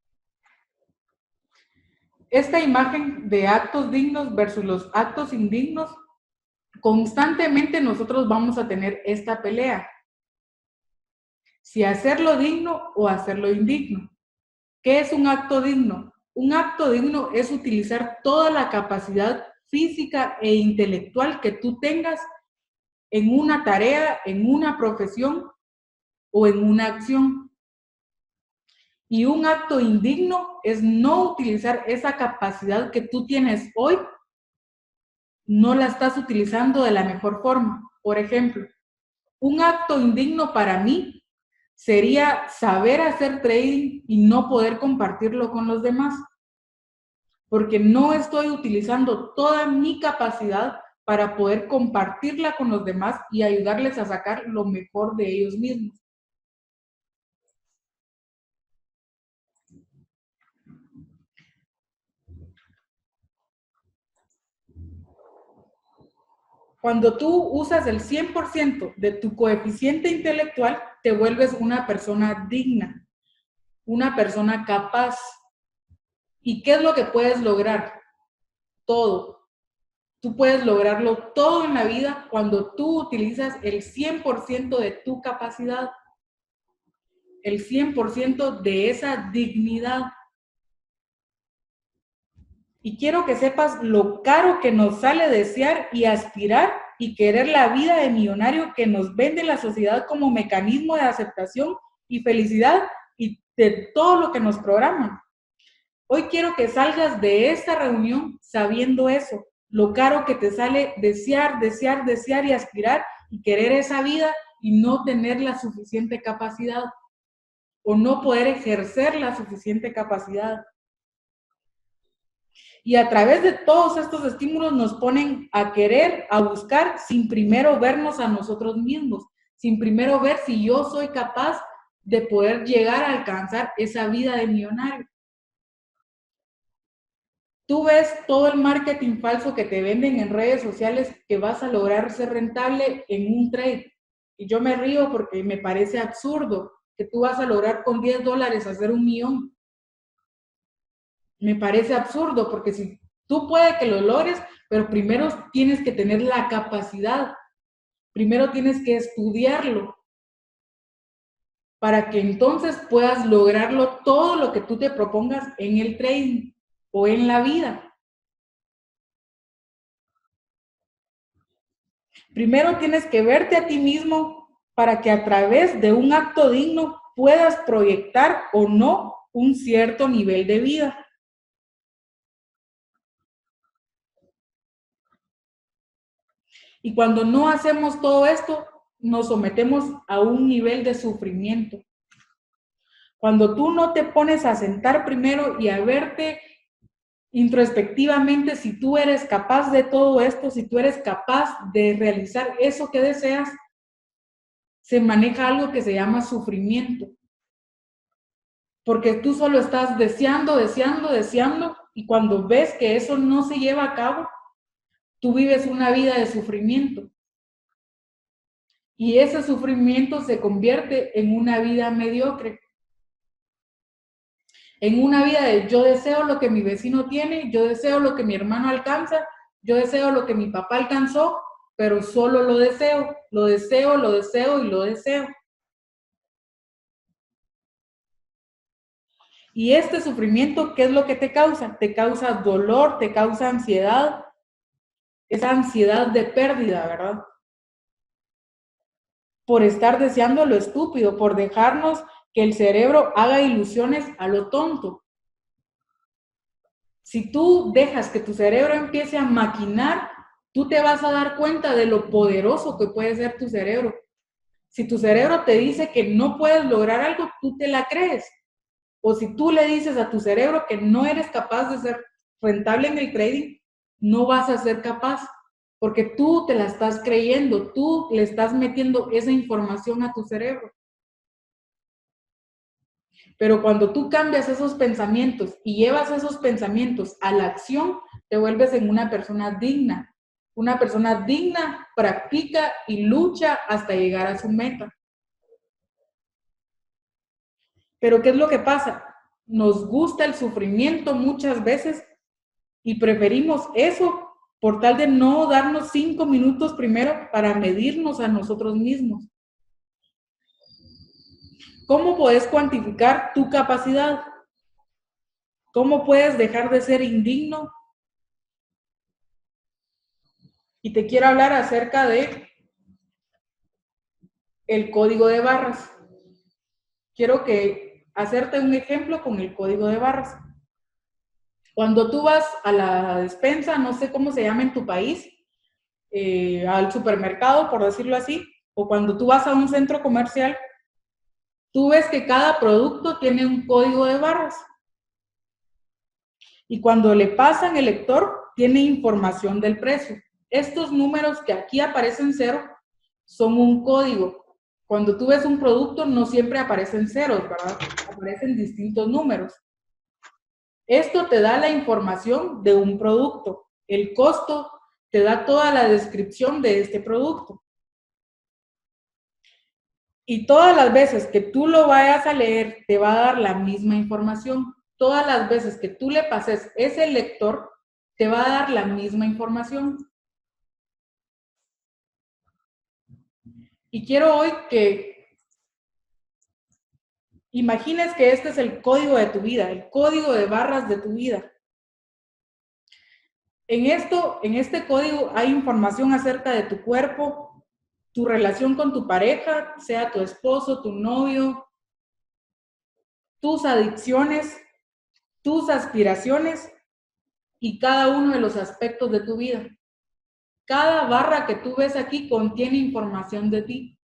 Esta imagen de actos dignos versus los actos indignos, constantemente nosotros vamos a tener esta pelea. Si hacerlo digno o hacerlo indigno. ¿Qué es un acto digno? Un acto digno es utilizar toda la capacidad física e intelectual que tú tengas en una tarea, en una profesión o en una acción. Y un acto indigno es no utilizar esa capacidad que tú tienes hoy, no la estás utilizando de la mejor forma. Por ejemplo, un acto indigno para mí sería saber hacer trading y no poder compartirlo con los demás, porque no estoy utilizando toda mi capacidad para poder compartirla con los demás y ayudarles a sacar lo mejor de ellos mismos. Cuando tú usas el 100% de tu coeficiente intelectual, te vuelves una persona digna, una persona capaz. ¿Y qué es lo que puedes lograr? Todo. Tú puedes lograrlo todo en la vida cuando tú utilizas el 100% de tu capacidad, el 100% de esa dignidad. Y quiero que sepas lo caro que nos sale desear y aspirar y querer la vida de millonario que nos vende la sociedad como mecanismo de aceptación y felicidad y de todo lo que nos programan. Hoy quiero que salgas de esta reunión sabiendo eso, lo caro que te sale desear, desear, desear y aspirar y querer esa vida y no tener la suficiente capacidad o no poder ejercer la suficiente capacidad. Y a través de todos estos estímulos nos ponen a querer, a buscar, sin primero vernos a nosotros mismos, sin primero ver si yo soy capaz de poder llegar a alcanzar esa vida de millonario. Tú ves todo el marketing falso que te venden en redes sociales que vas a lograr ser rentable en un trade. Y yo me río porque me parece absurdo que tú vas a lograr con $10 hacer 1,000,000. Me parece absurdo porque si tú puedes que lo logres, pero primero tienes que tener la capacidad, primero tienes que estudiarlo para que entonces puedas lograrlo todo lo que tú te propongas en el trading o en la vida. Primero tienes que verte a ti mismo para que a través de un acto digno puedas proyectar o no un cierto nivel de vida. Y cuando no hacemos todo esto, nos sometemos a un nivel de sufrimiento. Cuando tú no te pones a sentar primero y a verte introspectivamente si tú eres capaz de todo esto, si tú eres capaz de realizar eso que deseas, se maneja algo que se llama sufrimiento. Porque tú solo estás deseando, deseando, deseando, y cuando ves que eso no se lleva a cabo, tú vives una vida de sufrimiento. Y ese sufrimiento se convierte en una vida mediocre. En una vida de yo deseo lo que mi vecino tiene, yo deseo lo que mi hermano alcanza, yo deseo lo que mi papá alcanzó, pero solo lo deseo, lo deseo, lo deseo y lo deseo. Y este sufrimiento, ¿qué es lo que te causa? Te causa dolor, te causa ansiedad, esa ansiedad de pérdida, ¿verdad? Por estar deseando lo estúpido, por dejarnos que el cerebro haga ilusiones a lo tonto. Si tú dejas que tu cerebro empiece a maquinar, tú te vas a dar cuenta de lo poderoso que puede ser tu cerebro. Si tu cerebro te dice que no puedes lograr algo, tú te la crees. O si tú le dices a tu cerebro que no eres capaz de ser rentable en el trading, no vas a ser capaz, porque tú te la estás creyendo, tú le estás metiendo esa información a tu cerebro. Pero cuando tú cambias esos pensamientos y llevas esos pensamientos a la acción, te vuelves en una persona digna. Una persona digna practica y lucha hasta llegar a su meta. Pero ¿qué es lo que pasa? Nos gusta el sufrimiento muchas veces y preferimos eso por tal de no darnos 5 minutos primero para medirnos a nosotros mismos. ¿Cómo puedes cuantificar tu capacidad? ¿Cómo puedes dejar de ser indigno? Y te quiero hablar acerca de el código de barras. Quiero hacerte un ejemplo con el código de barras. Cuando tú vas a la despensa, no sé cómo se llama en tu país, al supermercado, por decirlo así, o cuando tú vas a un centro comercial, tú ves que cada producto tiene un código de barras. Y cuando le pasan el lector, tiene información del precio. Estos números que aquí aparecen cero son un código. Cuando tú ves un producto, no siempre aparecen ceros, ¿verdad? Aparecen distintos números. Esto te da la información de un producto, el costo te da toda la descripción de este producto. Y todas las veces que tú lo vayas a leer, te va a dar la misma información. Todas las veces que tú le pases ese lector, te va a dar la misma información. Y quiero hoy que imagines que este es el código de tu vida, el código de barras de tu vida. En este código hay información acerca de tu cuerpo, tu relación con tu pareja, sea tu esposo, tu novio, tus adicciones, tus aspiraciones y cada uno de los aspectos de tu vida. Cada barra que tú ves aquí contiene información de ti.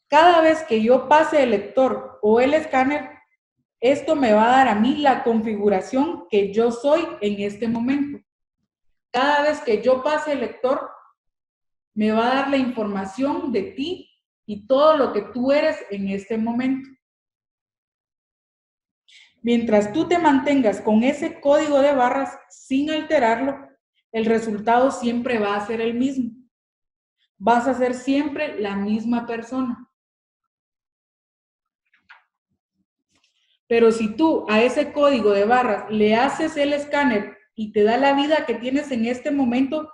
Cada vez que yo pase el lector o el escáner, esto me va a dar a mí la configuración que yo soy en este momento. Cada vez que yo pase el lector, me va a dar la información de ti y todo lo que tú eres en este momento. Mientras tú te mantengas con ese código de barras sin alterarlo, el resultado siempre va a ser el mismo. Vas a ser siempre la misma persona. Pero si tú a ese código de barras le haces el escáner y te da la vida que tienes en este momento,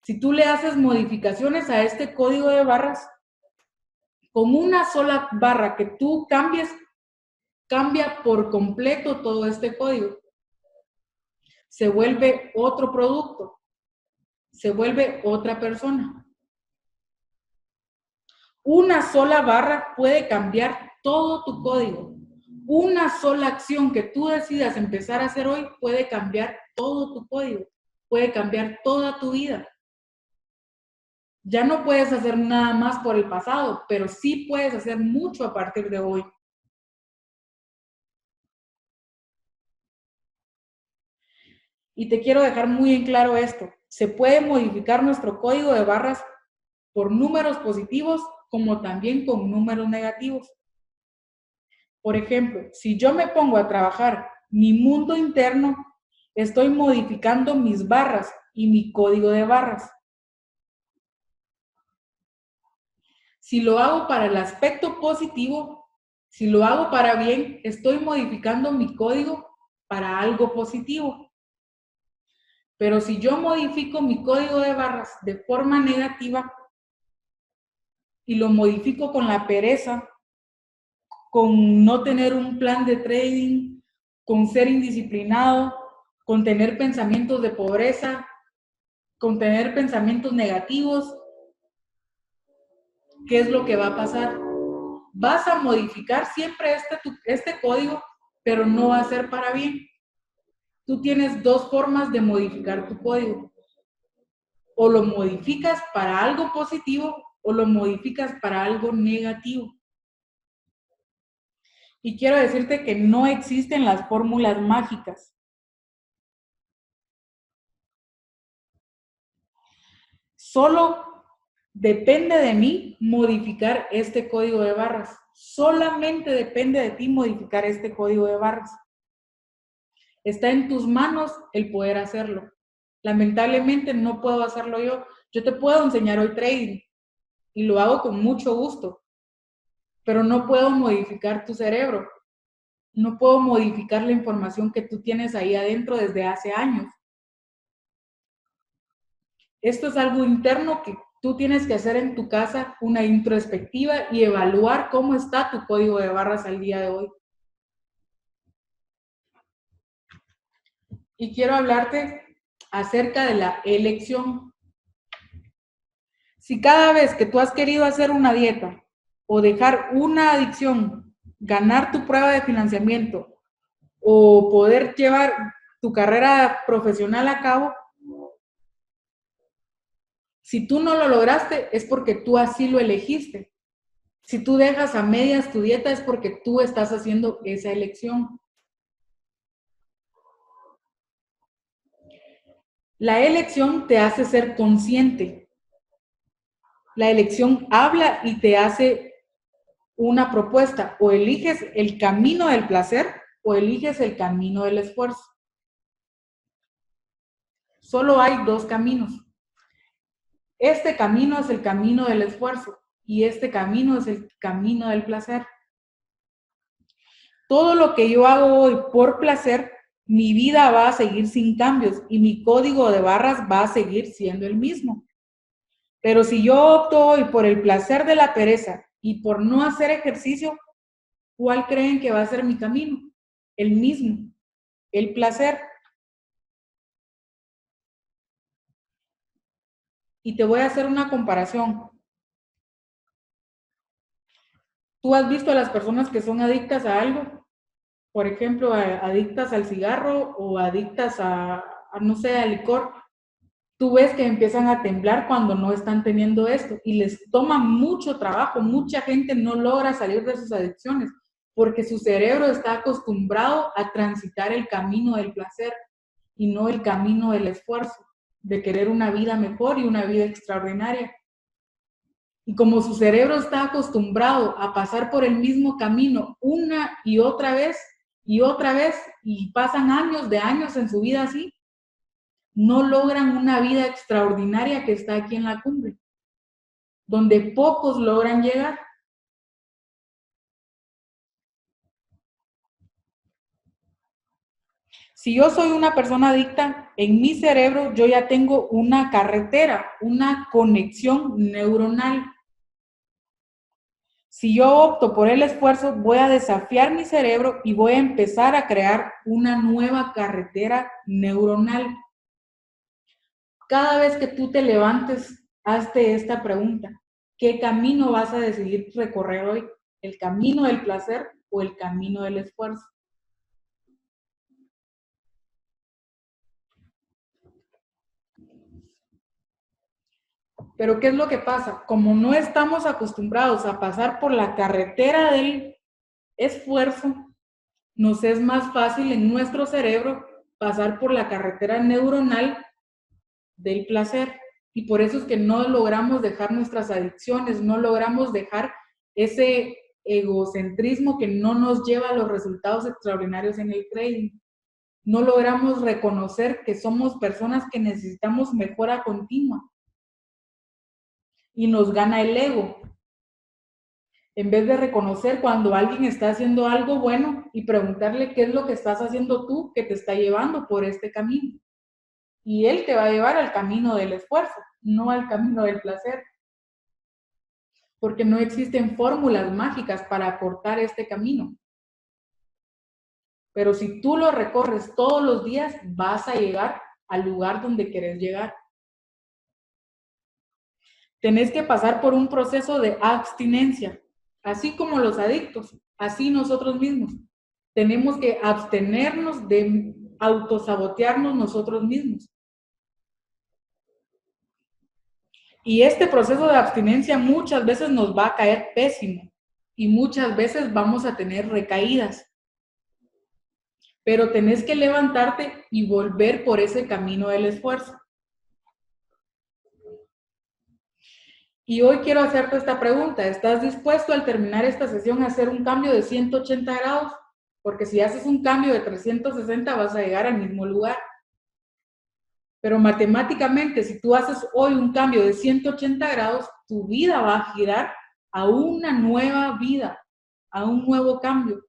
si tú le haces modificaciones a este código de barras, con una sola barra que tú cambies, cambia por completo todo este código. Se vuelve otro producto, se vuelve otra persona. Una sola barra puede cambiar todo tu código. Una sola acción que tú decidas empezar a hacer hoy puede cambiar todo tu código, puede cambiar toda tu vida. Ya no puedes hacer nada más por el pasado, pero sí puedes hacer mucho a partir de hoy. Y te quiero dejar muy en claro esto. Se puede modificar nuestro código de barras por números positivos como también con números negativos. Por ejemplo, si yo me pongo a trabajar mi mundo interno, estoy modificando mis barras y mi código de barras. Si lo hago para el aspecto positivo, si lo hago para bien, estoy modificando mi código para algo positivo. Pero si yo modifico mi código de barras de forma negativa y lo modifico con la pereza, con no tener un plan de trading, con ser indisciplinado, con tener pensamientos de pobreza, con tener pensamientos negativos, ¿qué es lo que va a pasar? Vas a modificar siempre este código, pero no va a ser para bien. Tú tienes dos formas de modificar tu código. O lo modificas para algo positivo o lo modificas para algo negativo. Y quiero decirte que no existen las fórmulas mágicas. Solo depende de mí modificar este código de barras. Solamente depende de ti modificar este código de barras. Está en tus manos el poder hacerlo. Lamentablemente no puedo hacerlo yo. Yo te puedo enseñar hoy trading y lo hago con mucho gusto, pero no puedo modificar tu cerebro. No puedo modificar la información que tú tienes ahí adentro desde hace años. Esto es algo interno que tú tienes que hacer en tu casa, una introspectiva y evaluar cómo está tu código de barras al día de hoy. Y quiero hablarte acerca de la elección. Si cada vez que tú has querido hacer una dieta o dejar una adicción, ganar tu prueba de financiamiento o poder llevar tu carrera profesional a cabo, si tú no lo lograste es porque tú así lo elegiste. Si tú dejas a medias tu dieta es porque tú estás haciendo esa elección. La elección te hace ser consciente. La elección habla y te hace una propuesta. O eliges el camino del placer o eliges el camino del esfuerzo. Solo hay dos caminos. Este camino es el camino del esfuerzo y este camino es el camino del placer. Todo lo que yo hago hoy por placer, mi vida va a seguir sin cambios y mi código de barras va a seguir siendo el mismo. Pero si yo opto hoy por el placer de la pereza y por no hacer ejercicio, ¿cuál creen que va a ser mi camino? El mismo, el placer. Y te voy a hacer una comparación. ¿Tú has visto a las personas que son adictas a algo? Por ejemplo, adictas al cigarro o adictas no sé, al licor. Tú ves que empiezan a temblar cuando no están teniendo esto y les toma mucho trabajo. Mucha gente no logra salir de sus adicciones porque su cerebro está acostumbrado a transitar el camino del placer y no el camino del esfuerzo, de querer una vida mejor y una vida extraordinaria. Y como su cerebro está acostumbrado a pasar por el mismo camino una y otra vez, y pasan años de años en su vida así, no logran una vida extraordinaria que está aquí en la cumbre, donde pocos logran llegar. Si yo soy una persona adicta, en mi cerebro yo ya tengo una carretera, una conexión neuronal. Si yo opto por el esfuerzo, voy a desafiar mi cerebro y voy a empezar a crear una nueva carretera neuronal. Cada vez que tú te levantes, hazte esta pregunta. ¿Qué camino vas a decidir recorrer hoy? ¿El camino del placer o el camino del esfuerzo? Pero ¿qué es lo que pasa? Como no estamos acostumbrados a pasar por la carretera del esfuerzo, nos es más fácil en nuestro cerebro pasar por la carretera neuronal del placer. Y por eso es que no logramos dejar nuestras adicciones, no logramos dejar ese egocentrismo que no nos lleva a los resultados extraordinarios en el trading. No logramos reconocer que somos personas que necesitamos mejora continua. Y nos gana el ego. En vez de reconocer cuando alguien está haciendo algo bueno y preguntarle qué es lo que estás haciendo tú que te está llevando por este camino. Y él te va a llevar al camino del esfuerzo, no al camino del placer. Porque no existen fórmulas mágicas para acortar este camino. Pero si tú lo recorres todos los días, vas a llegar al lugar donde querés llegar. Tenés que pasar por un proceso de abstinencia, así como los adictos, así nosotros mismos. Tenemos que abstenernos de autosabotearnos nosotros mismos. Y este proceso de abstinencia muchas veces nos va a caer pésimo y muchas veces vamos a tener recaídas. Pero tenés que levantarte y volver por ese camino del esfuerzo. Y hoy quiero hacerte esta pregunta. ¿Estás dispuesto al terminar esta sesión a hacer un cambio de 180 grados? Porque si haces un cambio de 360 vas a llegar al mismo lugar. Pero matemáticamente, si tú haces hoy un cambio de 180 grados, tu vida va a girar a una nueva vida, a un nuevo cambio.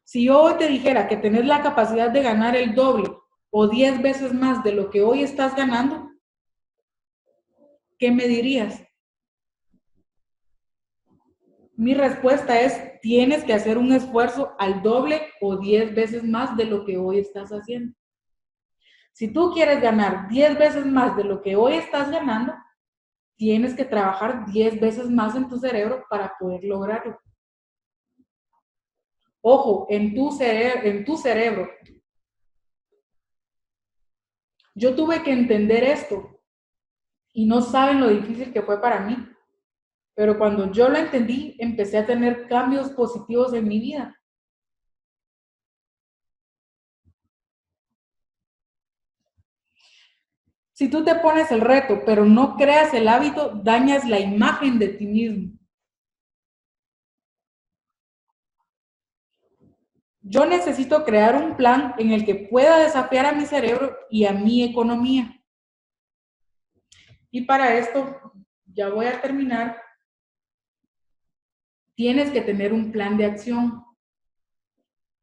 Si yo hoy te dijera que tenés la capacidad de ganar el doble o 10 veces más de lo que hoy estás ganando, ¿qué me dirías? Mi respuesta es, tienes que hacer un esfuerzo al doble o 10 veces más de lo que hoy estás haciendo. Si tú quieres ganar 10 veces más de lo que hoy estás ganando, tienes que trabajar 10 veces más en tu cerebro para poder lograrlo. Ojo, en tu cerebro. Yo tuve que entender esto y no saben lo difícil que fue para mí. Pero cuando yo lo entendí, empecé a tener cambios positivos en mi vida. Si tú te pones el reto, pero no creas el hábito, dañas la imagen de ti mismo. Yo necesito crear un plan en el que pueda desafiar a mi cerebro y a mi economía. Y para esto, ya voy a terminar, tienes que tener un plan de acción.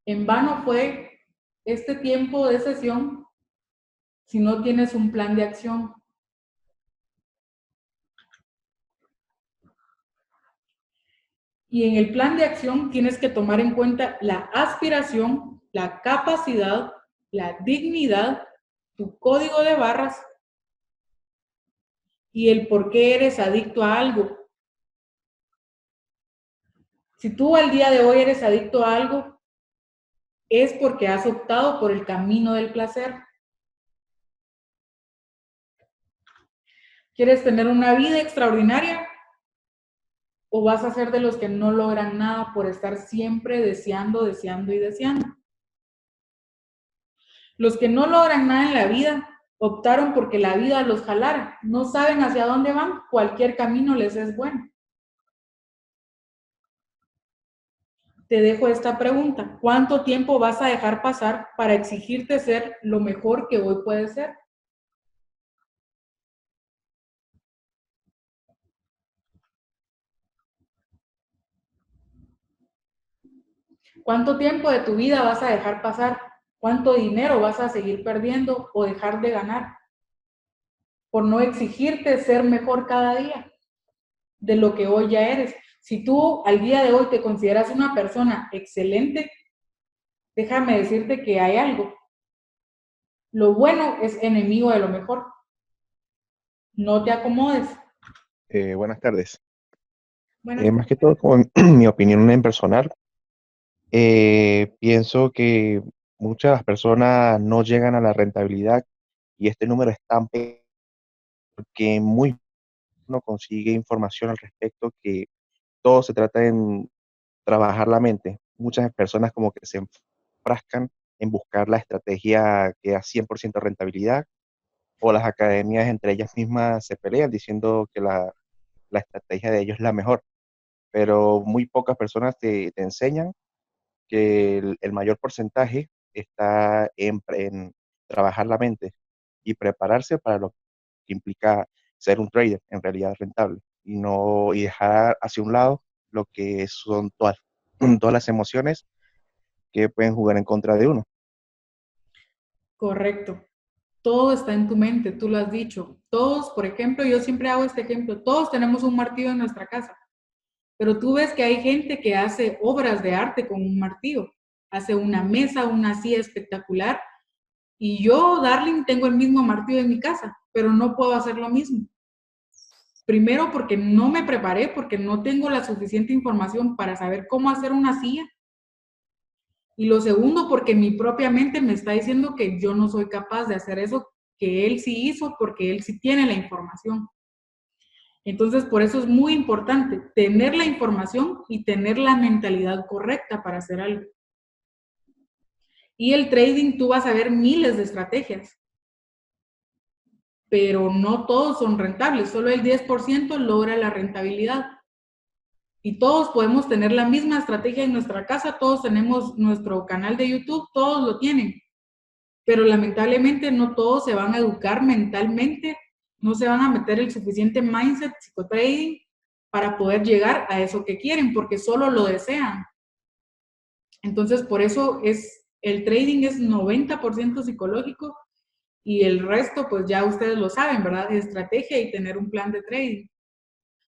En vano fue este tiempo de sesión si no tienes un plan de acción. Y en el plan de acción tienes que tomar en cuenta la aspiración, la capacidad, la dignidad, tu código de barras y el por qué eres adicto a algo. Si tú al día de hoy eres adicto a algo, es porque has optado por el camino del placer. ¿Quieres tener una vida extraordinaria? ¿O vas a ser de los que no logran nada por estar siempre deseando, deseando y deseando? Los que no logran nada en la vida optaron porque la vida los jalara. No saben hacia dónde van, cualquier camino les es bueno. Te dejo esta pregunta. ¿Cuánto tiempo vas a dejar pasar para exigirte ser lo mejor que hoy puedes ser? ¿Cuánto tiempo de tu vida vas a dejar pasar? ¿Cuánto dinero vas a seguir perdiendo o dejar de ganar por no exigirte ser mejor cada día de lo que hoy ya eres? Si tú al día de hoy te consideras una persona excelente, déjame decirte que hay algo. Lo bueno es enemigo de lo mejor. No te acomodes. Buenas tardes. Buenas. Más que todo, como mi opinión en personal, pienso que muchas de las personas no llegan a la rentabilidad y este número es tan pequeño que muy no consigue información al respecto, que todo se trata en trabajar la mente. Muchas personas como que se enfrascan en buscar la estrategia que da 100% rentabilidad, o las academias entre ellas mismas se pelean diciendo que la estrategia de ellos es la mejor, pero muy pocas personas te enseñan que el mayor porcentaje está en trabajar la mente y prepararse para lo que implica ser un trader en realidad rentable, y dejar hacia un lado lo que son todas las emociones que pueden jugar en contra de uno. Correcto. Todo está en tu mente, tú lo has dicho. Todos, por ejemplo, yo siempre hago este ejemplo, todos tenemos un martillo en nuestra casa, pero tú ves que hay gente que hace obras de arte con un martillo, hace una mesa, una silla espectacular, y yo, Darling, tengo el mismo martillo en mi casa, pero no puedo hacer lo mismo. Primero porque no me preparé, porque no tengo la suficiente información para saber cómo hacer una silla. Y lo segundo, porque mi propia mente me está diciendo que yo no soy capaz de hacer eso que él sí hizo, porque él sí tiene la información. Entonces, por eso es muy importante tener la información y tener la mentalidad correcta para hacer algo. Y el trading, tú vas a ver miles de estrategias, pero no todos son rentables, solo el 10% logra la rentabilidad. Y todos podemos tener la misma estrategia en nuestra casa, todos tenemos nuestro canal de YouTube, todos lo tienen, pero lamentablemente no todos se van a educar mentalmente, no se van a meter el suficiente mindset, psicotrading, para poder llegar a eso que quieren, porque solo lo desean. Entonces, por eso el trading es 90% psicológico y el resto, pues ya ustedes lo saben, ¿verdad? Estrategia y tener un plan de trading.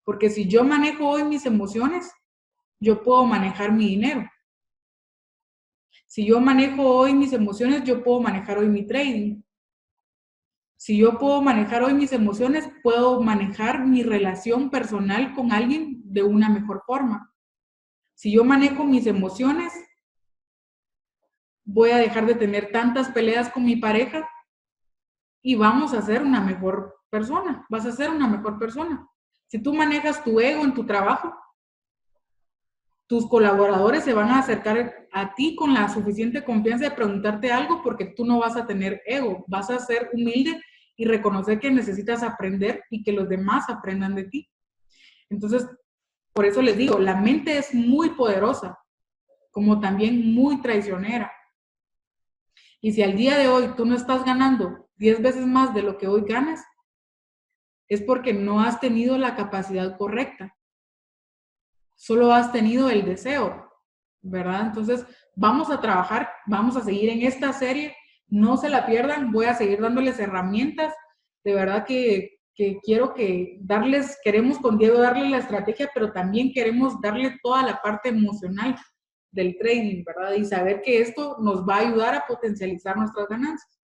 Porque si yo manejo hoy mis emociones, yo puedo manejar mi dinero. Si yo manejo hoy mis emociones, yo puedo manejar hoy mi trading. Si yo puedo manejar hoy mis emociones, puedo manejar mi relación personal con alguien de una mejor forma. Si yo manejo mis emociones, voy a dejar de tener tantas peleas con mi pareja y vamos a ser una mejor persona. Vas a ser una mejor persona. Si tú manejas tu ego en tu trabajo, tus colaboradores se van a acercar a ti con la suficiente confianza de preguntarte algo porque tú no vas a tener ego, vas a ser humilde y reconocer que necesitas aprender y que los demás aprendan de ti. Entonces, por eso les digo, la mente es muy poderosa, como también muy traicionera. Y si al día de hoy tú no estás ganando 10 veces más de lo que hoy ganas, es porque no has tenido la capacidad correcta. Solo has tenido el deseo, ¿verdad? Entonces, vamos a trabajar, vamos a seguir en esta serie, no se la pierdan, voy a seguir dándoles herramientas, de verdad que quiero queremos con Diego darle la estrategia, pero también queremos darle toda la parte emocional del trading, ¿verdad? Y saber que esto nos va a ayudar a potencializar nuestras ganancias.